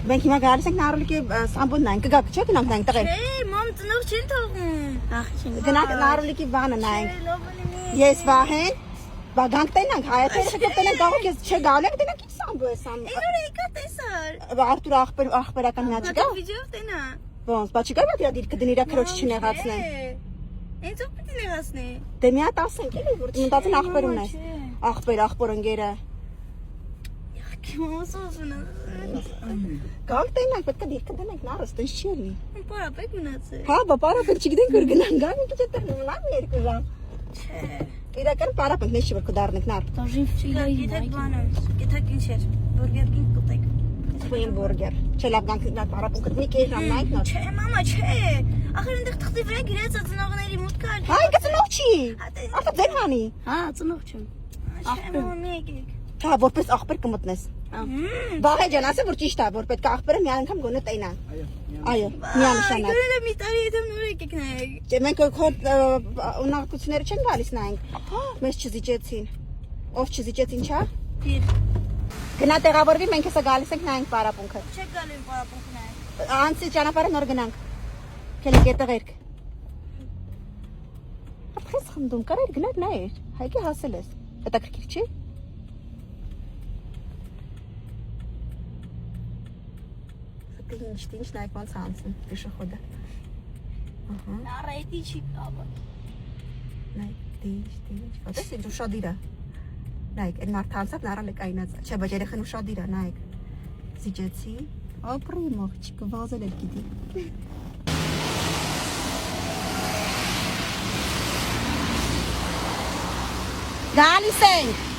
Մենք հիմա գալիս ենք նարոլիկի սամբունն այն կգաք չէ գնանք նայենք տղեր։ Չէ, մամ ծնող չեն թողում։ Ախ, չեմ։ Գնանք նարոլիկի բանը նայենք։ Ես վահեն, բա գանք տենանք, հայացքը կտենանք գաղուկ ես չէ գալու ենք տենանք ինչ սամբու է սամ։ Ինուր եկա տեսար։ Արտուր ախպերական նա չկա։ Վիդեո տենա։ Ոնց, բա չկա բա դիր կդնիրա քրոջ չնեղացնեն։ Ինձ ով պիտի նեղացնի։ Դե մի հատ ասենք էլի որ մտածեն ախպեր ունես։ Ախպեր ընկերը։ Կիմոսոսունը։ Գանք տենանք, պետք է դիր կդնենք նարս, տենց չի լինի։ Պարապեկ մնացել։ Հա, բա պարապեկ չգիտենք որ գնանք, գանք ինչ է տեղ մնան երկու ժամ։ Չէ։ Իրական պարապենք, նես չի որ կդառնենք նար։ Դաժին ֆիլայի։ Գիտեք բանը, գիտեք ինչ էր։ Բուրգեր կինգ կուտեք։ Ֆույն բուրգեր։ Չէ լավ գանք նա պարապենք մի կես ժամ նայենք նոր։ Չէ, մամա, չէ։ Ախր այնտեղ թղթի վրա գրած է ծնողների մուտք կար։ Հայ գծնող չի։ Ախա ձեր հանի։ Հա, ծնող չեմ։ Չէ, մամա, մի եկեք։ Հա, որպես ախպեր կմտնես։ Բաղե ջան, ասա որ ճիշտ է, որ պետք է ախպերը մի անգամ գոնե տենա։ Այո, միանշանակ։ Գոնե մի տարի հետո նոր եկեք նայեք։ Չէ, մենք քո ունակությունները չեն գալիս նայենք։ Մեզ չզիջեցին։ Ով չզիջեցին, չէ՞։ Դիր։ Գնա տեղավորվի, մենք հեսա գալիս ենք նայենք պարապունքը։ Չեք գալու պարապունք նայեք։ Անցի ճանապարհը նոր գնանք։ Քելեքետեղերք։ Ապրես խնդում կարեր գնալ նայեր։ Հայկի հասել ես։ Հետաքրքիր չի։ Ինչ նայեք ոնց անցնում պեշախոդը։ Ահա։ Նարայտի չի կապը։ Նայեք, դիջ։ Ոտես ինչ ուշադիր է։ Նայեք, այն մարդը անցավ նարալը կայնած։ Չէ, բայց երեխան ուշադիր է, նայեք։ Զիջեցի։ Ապրի մողջիկը վազել էր գիտի։ Գալիս ենք։